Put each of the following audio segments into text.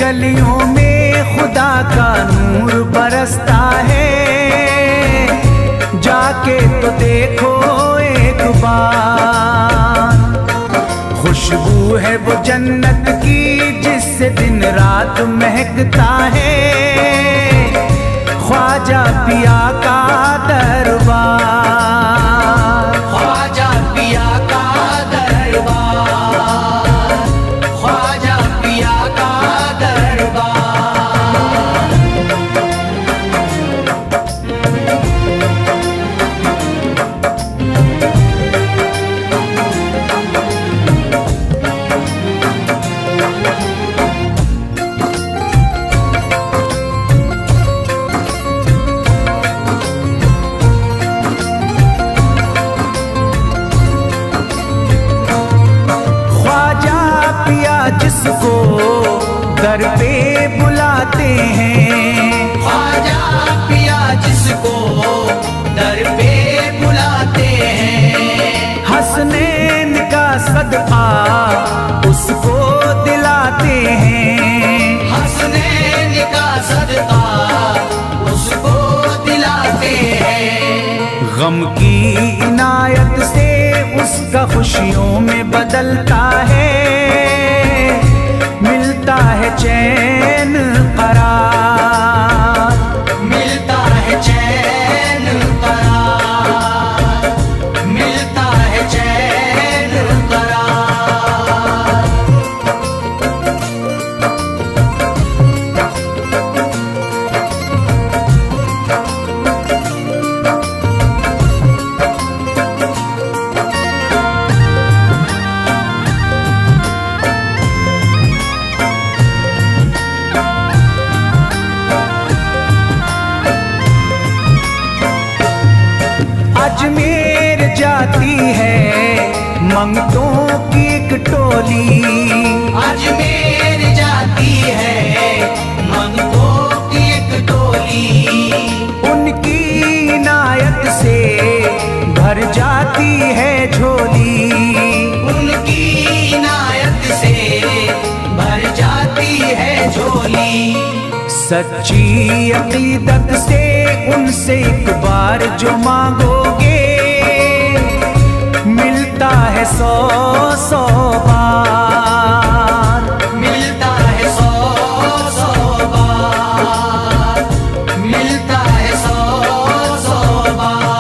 गलियों में खुदा का नूर बरसता है। जाके तो देखो एक बार, खुशबू है वो जन्नत की जिससे दिन रात महकता है। ख्वाजा पिया का दरबार, ख्वाजा पिया का दरबार, ख्वाजा पिया का दरबार। जिसको दर पे बुलाते हैं, ख्वाजा पिया जिसको दर पे बुलाते हैं। हसनैन का सदका उसको दिलाते हैं, हसनैन का सदका उसको दिलाते हैं। गम की इनायत से उसका खुशियों में बदलता है। मिलता है चैन करार, मिलता है चैन करार, मिलता है चैन करार। अजमेर जाती है मंगतों की एक टोली, अजमेर जाती है मंगतों की एक टोली। उनकी इनायत से भर जाती है झोली, उनकी इनायत से भर जाती है झोली। सच्ची अकीदत से उनसे एक बार जो मांगोगे मिलता है 100 बार, मिलता है 100 बार, मिलता है 100 बार।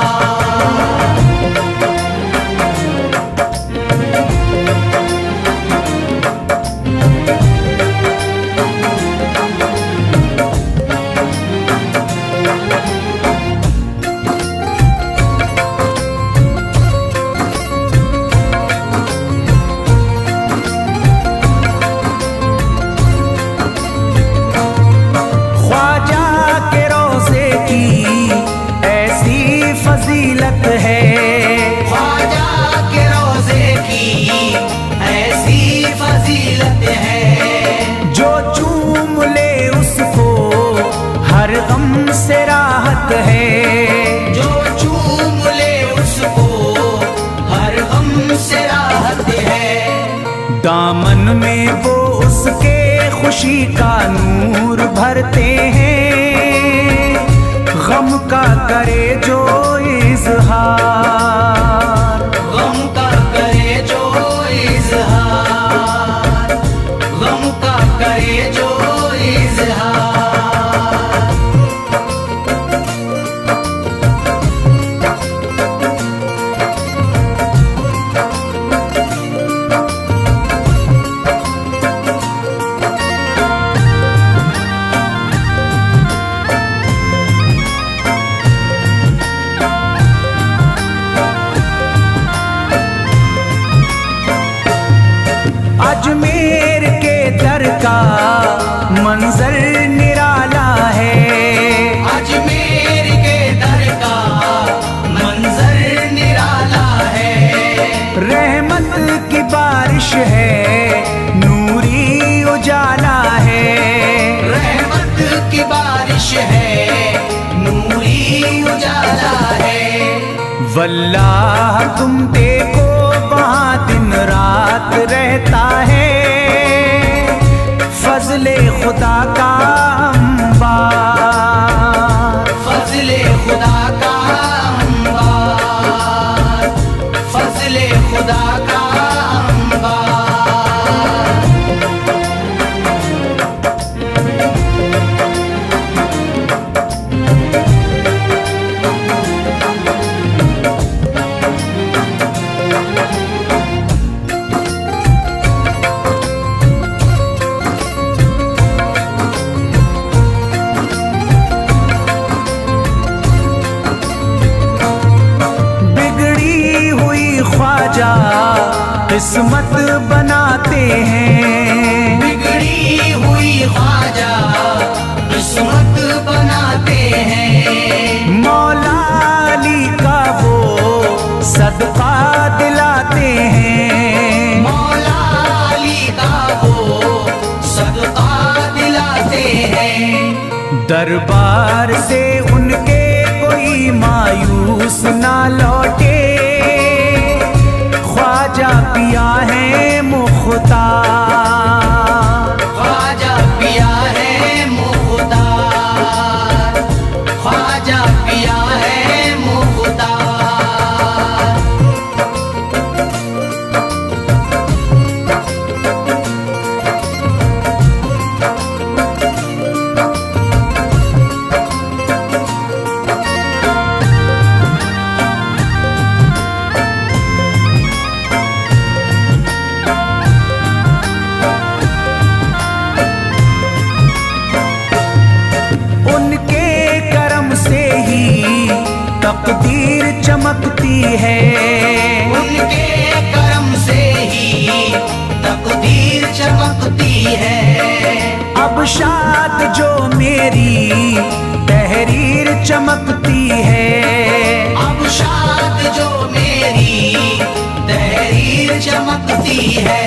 फजीलत है ख्वाजा के रोज़े की ऐसी फजीलत है। जो चूम ले उसको हर गम से राहत है, जो चूम ले उसको हर गम से राहत है। दामन में वो उसके खुशी का नूर भरते हैं। गम का करे जो इज़हार, गम का करे जो इज़हार, गम का करे जो इज़हार। अजमेर के दर का मंजर निराला है, अजमेर के दर का मंजर निराला है। रहमत की बारिश है नूरी उजाला है, रहमत की बारिश है नूरी उजाला है। वल्लाह तुम देखो वहाँ दिन रात रहता है। फजल फजले खुदा का अंबार, फजले खुदा का अंबार, फजले खुदा का अंबार। किस्मत बनाते हैं, बिगड़ी हुई ख्वाजा किस्मत बनाते हैं। मौला अली का वो सदका दिलाते हैं, मौला अली का वो सदका दिलाते हैं। दरबार से उनके कोई मायूस ना लौटे, ख्वाजा पिया है मुख्तार, ख्वाजा पिया है मुख्तार, ख्वाजा पिया है मुख्तार। तकदीर चमकती है, उनके करम से ही तकदीर चमकती है। अब शाद जो मेरी तहरीर चमकती है, अब शाद जो मेरी तहरीर चमकती है।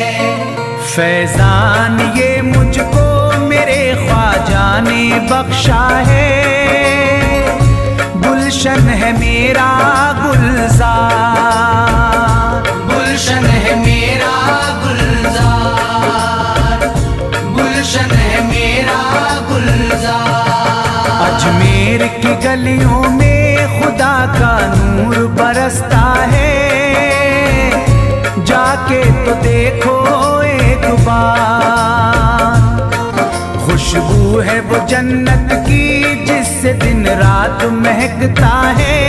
फैजान ये मुझको मेरे ख्वाजा ने बख्शा है, गुलशन है मेरा गुलजार, गुलशन है मेरा गुलजार, गुलशन है मेरा गुलजार। अजमेर की गलियों में खुदा का नूर बरसता है, जाके तो देखो एक बार। खुशबू है वो जन्नत की जिससे दिन रात महकता है,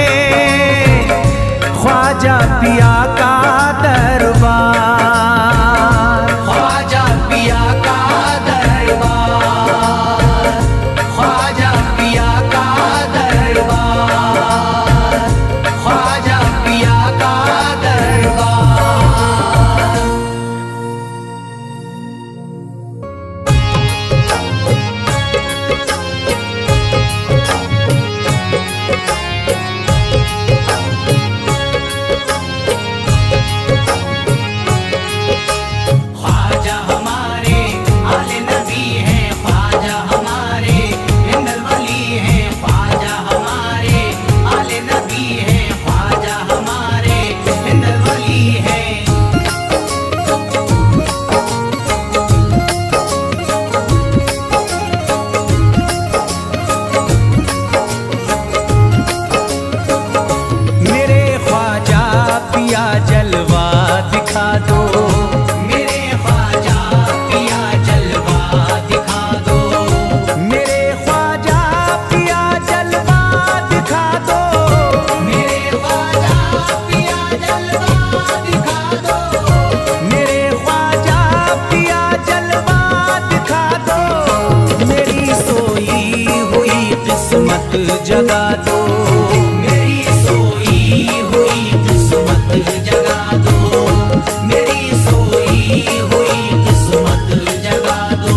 ख्वाजा पिया का दरबार, ख्वाजा पिया का दरबार, ख्वाजा पिया का दरबार, ख्वाजा पिया का दरबार। जगा दो, मेरी सोई हुई किस्मत जगा दो, मेरी सोई हुई किस्मत जगा दो।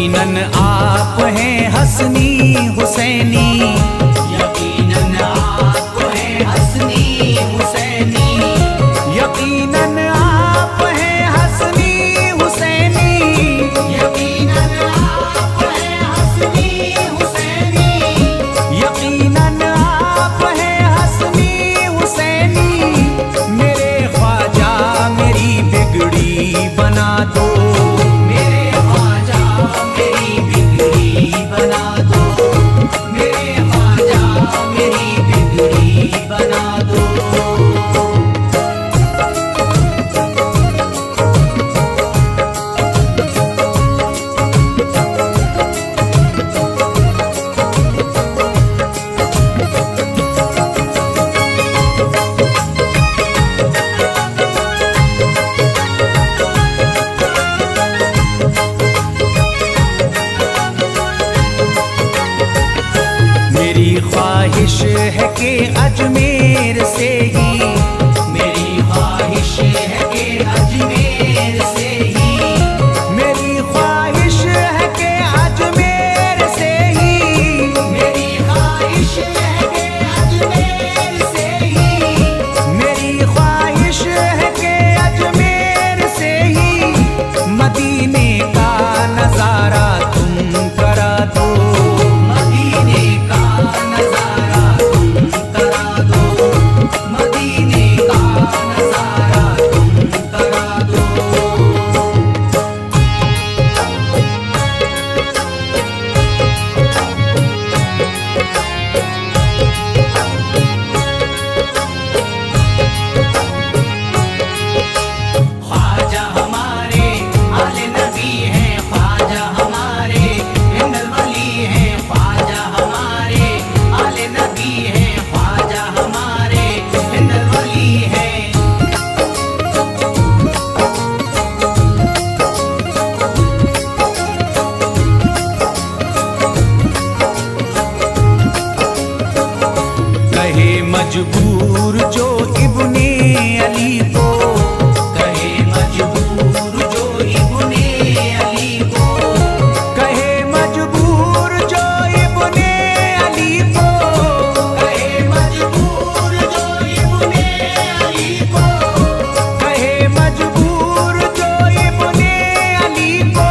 यकीनन आप हैं हसनी हुसैनी, यकीनन आप हैं हसनी हुसैनी, यकीनन आप हैं हसनी हुसैनी, यकीनन आप हैं हसनी हुसैनी, यकीनन आप हैं हसनी हुसैनी। मेरे ख्वाजा मेरी बिगड़ी बना दो, मेरे ख्वाजा मेरी बिगड़ी बना दो, मेरे ख्वाजा मेरी बिगड़ी बना दो। मेरी ख्वाहिश है कि अजमेर से ही, मेरी ख्वाहिश है कि अजमेर से ही, मेरी ख्वाहिश है कि अजमेर से ही, मेरी ख्वाहिश है कि अजमेर से ही, मेरी ख्वाहिश है कि अजमेर से ही मदीने का नजारा तुम करा दो, मदीने का नजारा तुम करा दो, मदीने का नजारा तुम करा दो। ख्वाजा हमारे आले नबी हैं, ख्वाजा हमारे हिंदल वली हैं, ख्वाजा हमारे आले नबी हैं, ख्वाजा हमारे हिंदल वली हैं। कहे मजबूर जो इब्ने अली को, कहे मजबूर जो इब्ने अली को, कहे मजबूर जो इब्ने अली को, कहे मजबूर जो इब्ने अली को, कहे मजबूर जो इब्ने अली को,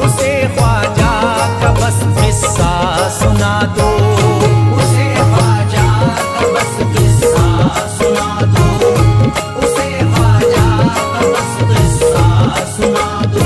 उसे ख्वाजा का बस किस्सा सुना दो, उसे ख्वाजा का बस किस्सा सुना दो, उसे ख्वाजा का बस किस्सा सुना दो।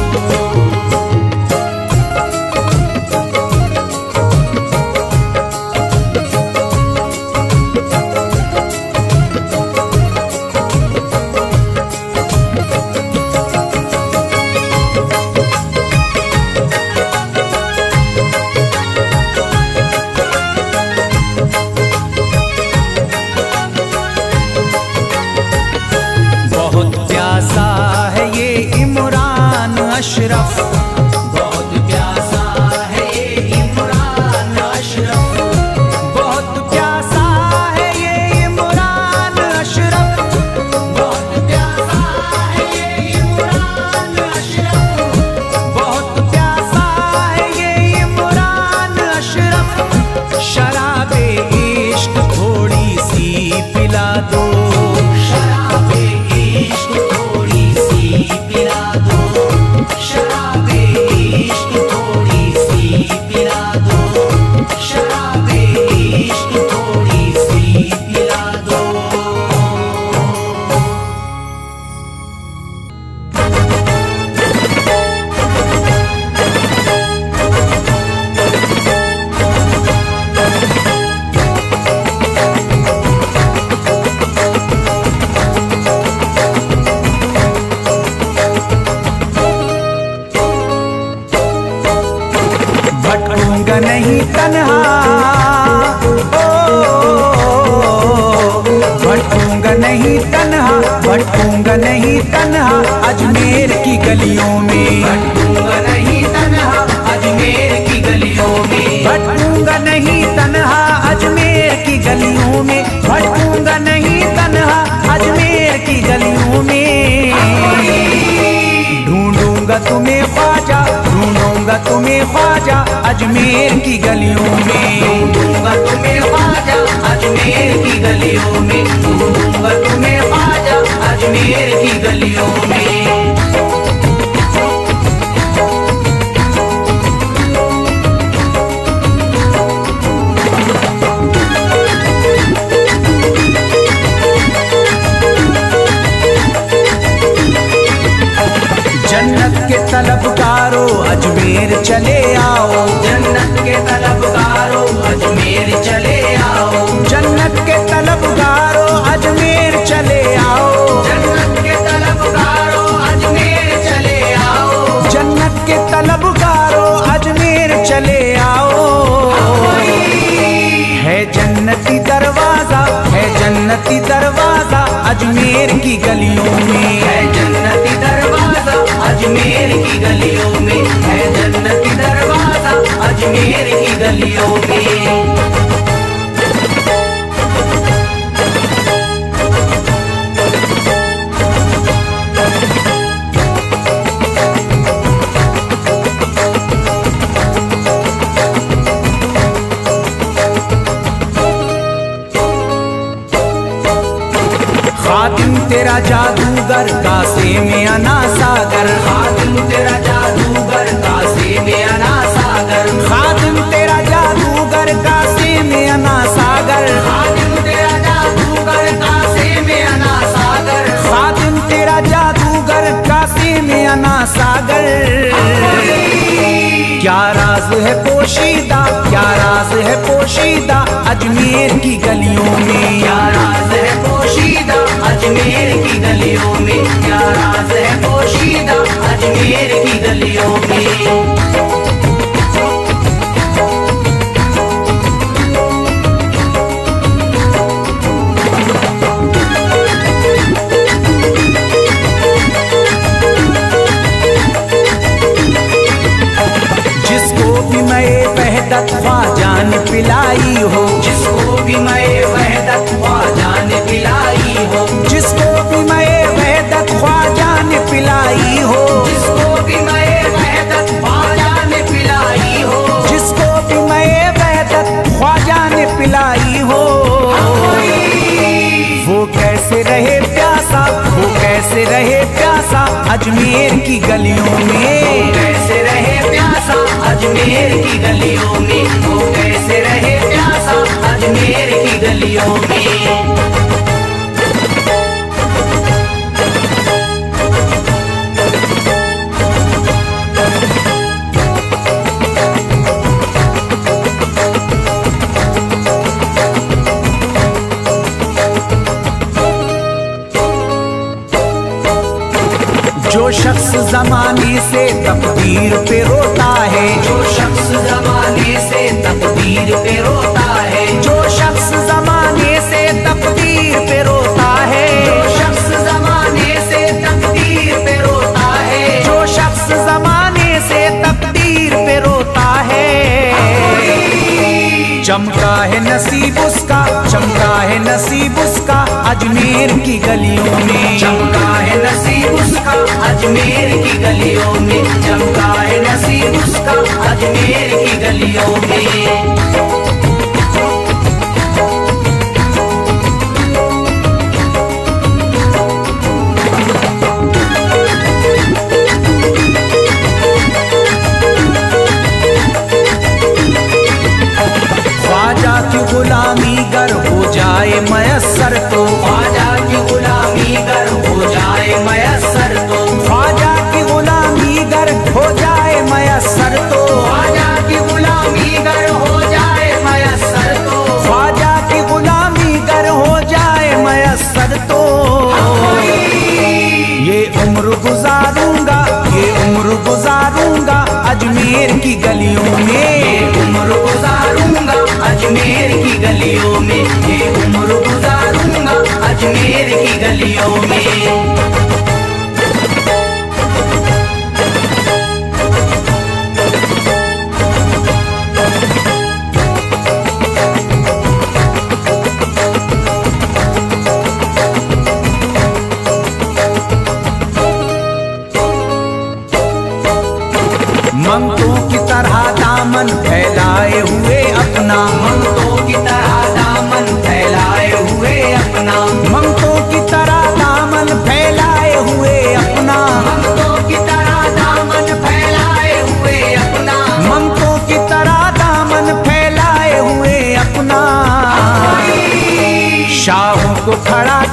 बहुत प्यासा है ये इमरान अशरफ, बहुत प्यासा है ये इमरान अशरफ, बहुत प्यासा है ये इमरान अशरफ, बहुत प्यासा है ये इमरान अशरफ, बहुत प्यासा है ये इमरान अशरफ। शराबे इश्क थोड़ी सी पिला दो, शराबे इश्क थोड़ी सी पिला दो, शराबे इश्क थोड़ी सी पिला दो, शराबे इश्क थोड़ी सी पिला दो। भटकूंगा नहीं तन्हा, भटकूंगा नहीं तन्हा, भटकूंगा नहीं तन्हा अजमेर की गलियों में, भटकूंगा नहीं तन्हा अजमेर की गलियों में, भटकूंगा नहीं तन्हा अजमेर की गलियों में, भटकूंगा नहीं तन्हा अजमेर की गलियों में। ढूंढूंगा तुम्हें ख्वाजा, ढूंढूंगा तुम्हें तुम्हें ख्वाजा अजमेर की गलियों में। दूंगा तुम्हें ख्वाजा अजमेर की गलियों में, दूंगा तुम्हें ख्वाजा अजमेर की गलियों में। जन्नत के तलबगारो अजमेर चले आओ, जन्नत के तलबगारो अजमेर चले आओ, जन्नत के तलबगारो अजमेर चले आओ, जन्नत के तलबगारो अजमेर चले आओ, जन्नत के तलबगारो अजमेर चले आओ। है जन्नती दरवाजा, है जन्नती दरवाजा अजमेर की गलियों में। है जन्नती दरवाजा अजमेर की गलियों में, है जन्नती दरवाजा अजमेर की गलियों में। खादिम तेरा जादूगर कासे में अना सागर, खादिम तेरा जादूगर कासे में अना सागर, खादिम तेरा जादूगर कासे में अना सागर, खादिम तेरा जादूगर कासे में अना सागर, खादिम तेरा जादूगर कासे में अना सागर। क्या राज है पोशीदा, क्या राज है पोशीदा अजमेर की गलियों में। क्या राज है पोशीदा अजमेर की गलियों में, क्या राज है पोशीदा अजमेर की गलियों में। जिसको भी मैं वहदत ख्वाजा ने पिलाई हो, जिसको भी मैं वहदत ख्वाजा ने पिलाई हो, जिसको भी मैं वहदत ख्वाजा ने पिलाई हो, जिसको भी मैं वहदत ख्वाजा ने पिलाई हो, जिसको भी मैं वहदत ख्वाजा ने पिलाई हो। वो कैसे रहे प्यासा, वो कैसे रहे प्यासा अजमेर की गलियों में। कैसे रहे प्यासा अजमेर की गलियों में, वो कैसे रहे प्यासा अजमेर की गलियों में। जो शख्स जमाने से तकदीर पे रोता है, जो शख्स जमाने से तकदीर पे रोता है, जो शख्स जमाने से तकदीर पे रोता है, जो शख्स जमाने से तकदीर पे रोता है, जो शख्स जमाने से तकदीर पे रोता है। चमका है नसीब उसका, चमका है नसीब उसका अजमेर की गलियों में। चमका है नसीब उसका अजमेर की गलियों में, चमका है नसीब उसका अजमेर की गलियों में। ख्वाजा की गुलामी गर हो जाए मयस्सर तो, ख्वाजा की गुलामी गर हो जाए मयस्सर तो, ख्वाजा की गुलामी गर हो जाए मयस्सर तो, ख्वाजा की गुलामी गर हो जाए मयस्सर तो, ख्वाजा की गुलामी गर हो जाए मयस्सर तो। ये उम्र गुजारूंगा, ये उम्र गुजारूंगा अजमेर की गलियों में। उम्र गुजारूंगा अजमेर की गलियों में, ये उम्र गुजारूंगा अजमेर की गलियों में। मंगतों की तरह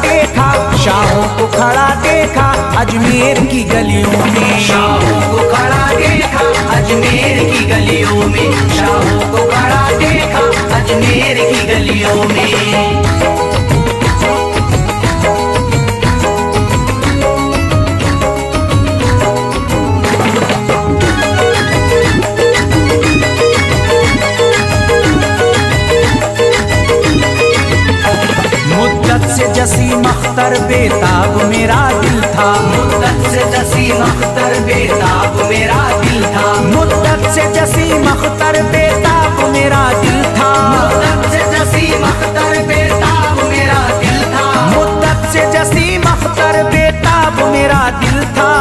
देखा, शाहों को खड़ा देखा अजमेर की गलियों में। शाहों को खड़ा देखा अजमेर की गलियों में, शाहों को खड़ा देखा अजमेर की गलियों में। मुद्दत से जसीम अख्तर बेताब मेरा दिल था, मुद्दत से जसीम अख्तर बेताब मेरा दिल था, मुद्दत से जसीम अख्तर बेताब मेरा दिल था, मुद्दत से जसीम अख्तर बेताब मेरा दिल था, मुद्दत से जसीम अख्तर बेताब मेरा दिल था।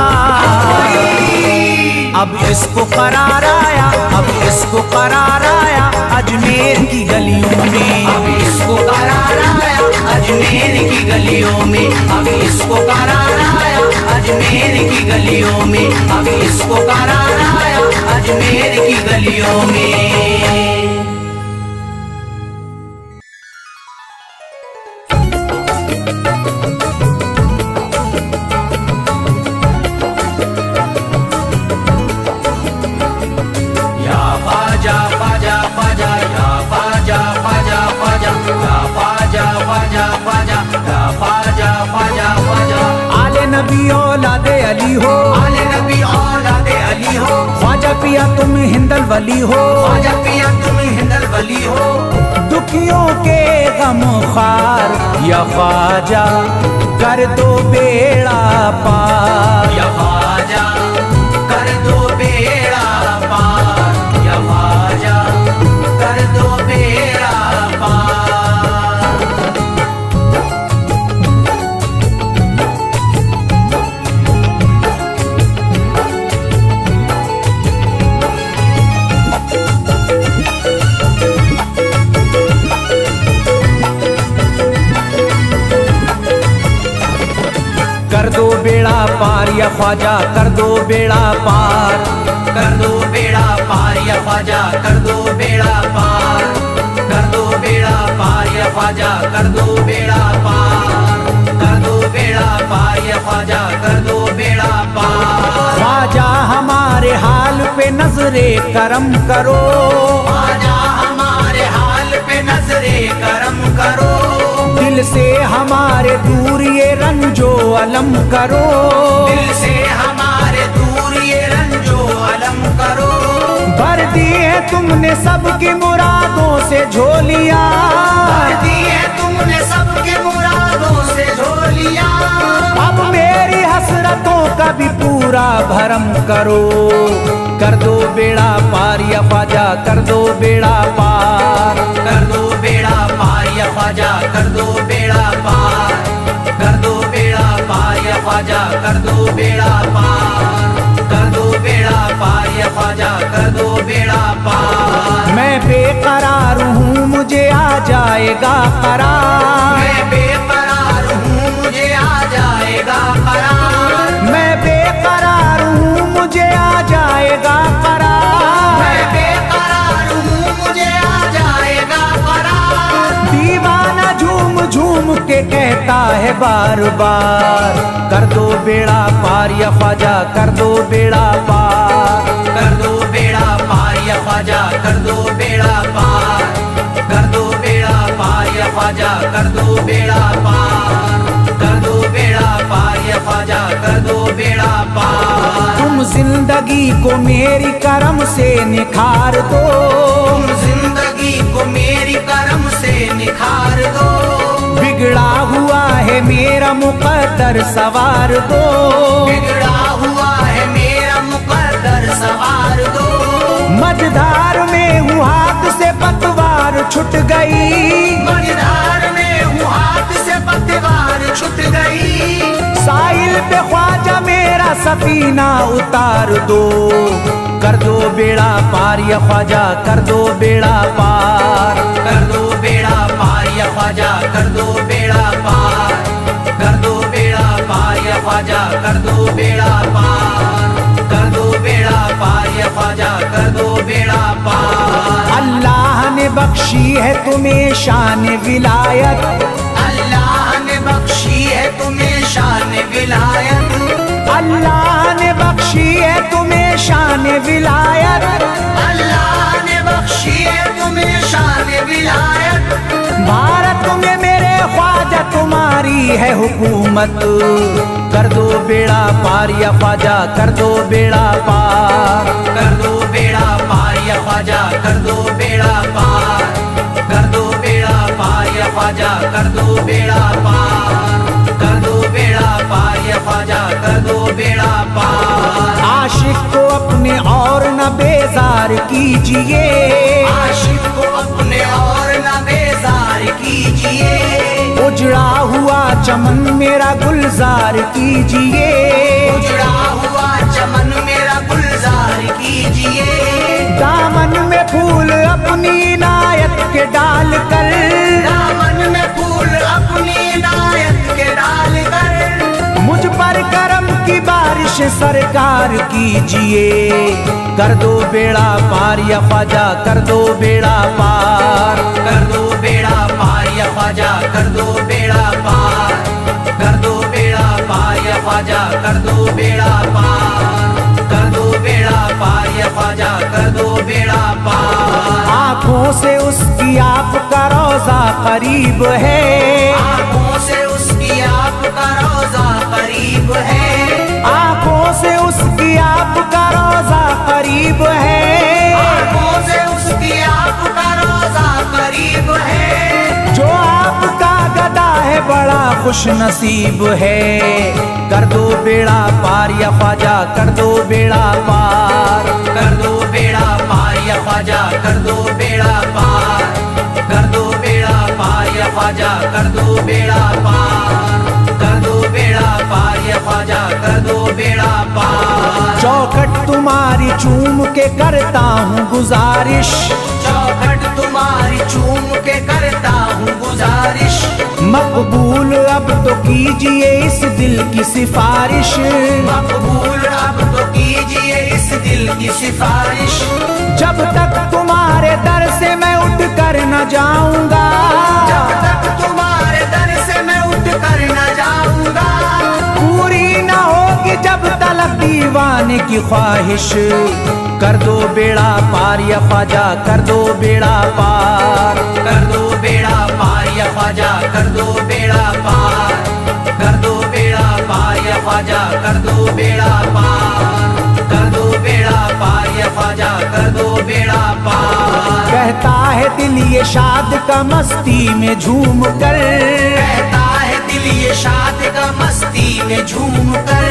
अब इसको करार आया, अब इसको करार आया अजमेर की गलियों में। अब इसको करार आया अजमेर की गलियों में, अब इसको करार आया अजमेर की गलियों में, अब इसको करार आया अजमेर की गलियों में। नबी औलादे अली हो, आले नबी औलादे अली हो, ख्वाजा पिया तुम हिंदल वली हो, ख्वाजा पिया तुम हिंदल वली हो। दुखियों के गम खार या ख्वाजा कर दो बेड़ा पार, या ख्वाजा कर दो बेड़ा पार, या ख्वाजा कर दो बेड़ा पार। कर दो बेड़ा पार या ख्वाजा कर दो बेड़ा पार, कर दो बेड़ा पार या ख्वाजा कर दो बेड़ा पार, कर दो बेड़ा पार या ख्वाजा कर दो बेड़ा पार, कर दो बेड़ा पार या ख्वाजा कर दो बेड़ा पार। ख्वाजा हमारे हाल पे नजरे करम करो, ख्वाजा हमारे हाल पे नजरे करम करो, दिल से हमारे दूर ये रंजो अलम करो, दिल से हमारे दूर ये रंजो अलम करो। भर दी है तुमने सबकी मुरादों से झोलियां, भर दी है तुमने सबके मुरादों से झोलियां, अब मेरी हसरतों का भी पूरा भरम करो। कर दो बेड़ा पार या ख्वाजा कर दो बेड़ा पार, कर दो बेड़ा पार या ख्वाजा कर दो बेड़ा पार, कर दो बेड़ा पार या ख्वाजा कर दो बेड़ा पार, कर दो बेड़ा पार या ख्वाजा कर दो बेड़ा पार। मैं बेकरार हूँ मुझे आ जाएगा करार, मैं बेकरार हूँ मुझे आ जाएगा करार, मैं बेकरार हूँ मुझे आ जाएगा करार, मैं बेकरार हूँ मुझे आ जाएगा करार। दीवाना झूम झूम के कहता है बार बार, कर दो बेड़ा पार या ख्वाजा कर दो बेड़ा पार, कर दो बेड़ा पार या ख्वाजा कर दो बेड़ा पार, कर दो बेड़ा पार या ख्वाजा कर दो बेड़ा पार, कर दो बेड़ा पार या ख्वाजा कर दो बेड़ा पार। तुम जिंदगी को मेरी करम से निखार दो, तुम जिंदगी को मेरी करम से निखार दो, बिगड़ा हुआ है मेरा मुकद्दर सवार दो, बिगड़ा हुआ है मेरा मुकद्दर सवार दो। मझधार में हूँ हाथ से पतवार छुट गई, मझधार में हूँ हाथ से पतवार छूट गई, साहिल पे ख्वाजा मेरा सफीना उतार दो। कर दो बेड़ा पार या ख्वाजा कर दो बेड़ा पार, कर दो बेड़ा पार या ख्वाजा कर दो बेड़ा पार, कर दो बेड़ा पार या ख्वाजा कर दो बेड़ा पार, कर दो बेड़ा पार या ख्वाजा कर दो बेड़ा पार। अल्लाह ने बख्शी है तुम्हें शान विलायत, अल्लाह ने बख्शी है तुम्हें शान विलायत, अल्लाह ने बख्शी है तुम्हें शान विलायत, अल्लाह ने बख्शी है तुम्हें शान विलायत। भारत में मेरे ख्वाजा तुम्हारी है हुकूमत, कर दो बेड़ा पार या ख्वाजा कर दो बेड़ा पार, कर दो बेड़ा पार या ख्वाजा कर दो बेड़ा पार, कर दो बेड़ा पार या ख्वाजा कर दो बेड़ा पार, कर दो बेड़ा पार या ख्वाजा कर दो बेड़ा पार। आशिक को अपने और न बेजार कीजिए, आशिक को अपने और न बेजार कीजिए, उजड़ा हुआ चमन मेरा गुलजार कीजिए, उजड़ा हुआ चमन मेरा गुलजार कीजिए, दामन में फूल अपनी इनायत के डाल कर, दामन में फूल अपनी इनायत के डाल कर, मुझ पर करम की बारिश सरकार कीजिए, कर दो बेड़ा पार या ख्वाजा कर दो बेड़ा पार, कर दो बेड़ा पार या ख्वाजा कर दो बेड़ा पार, कर दो बेड़ा पार या ख्वाजा कर दो बेड़ा पार, कर दो बेड़ा पार या ख्वाजा कर दो बेड़ा पार। आँखों से उसकी आपका रोजा करीब है, आँखों से उसकी आपका रोजा करीब है, आँखों से उसकी आपका रोजा करीब है, आँखों से उसकी आपका रोजा करीब है, जो आपका गदा है बड़ा खुश नसीब है, कर दो बेड़ा पार या ख्वाजा कर दो बेड़ा पार, कर दो बेड़ा पार या ख्वाजा कर दो बेड़ा पार, कर दो बेड़ा पार या ख्वाजा कर दो बेड़ा पार, कर दो बेड़ा पार या ख्वाजा कर दो बेड़ा पार। चौखट तुम्हारी चूम के करता हूँ गुजारिश, चौखट तुम्हारी चूम के करता हूँ गुजारिश, मकबूल अब तो कीजिए इस दिल की सिफारिश, मकबूल अब तो कीजिए इस दिल की सिफारिश, जब तक तुम्हारे दर से मैं उठ कर न जाऊंगा, जब तक तुम्हारे दर से मैं उठ कर न जाऊंगा, पूरी न होगी जब तलक दीवाने की ख्वाहिश, कर दो बेड़ा पार या ख्वाजा कर दो बेड़ा पार, कर दो बेड़ा पार या ख्वाजा कर दो बेड़ा पार, कर दो बेड़ा पार या ख्वाजा कर दो बेड़ा पार, कर दो बेड़ा पार या ख्वाजा कर दो बेड़ा पार। कहता है दिल ये शाद का मस्ती में झूम कर, कहता है दिल ये शाद का मस्ती में झूम कर,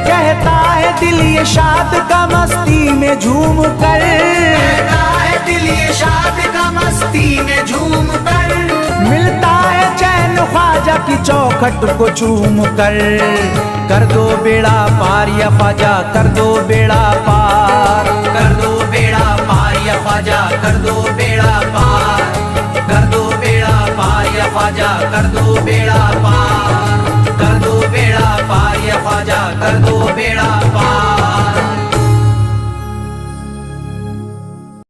कहता है दिल ये शाद का मस्ती में झूम कर, कहता है दिल ये शाद का मस्ती में झूम कर, मिलता है चैन ख्वाजा की चौखट को चूम कर दो बेड़ा पार या ख्वाजा कर दो बेड़ा पार, कर दो बेड़ा पार या ख्वाजा कर दो बेड़ा पार, कर दो बेड़ा पार या ख्वाजा कर दो बेड़ा पार, कर दो बेड़ा पार या ख्वाजा कर दो बेड़ा पार।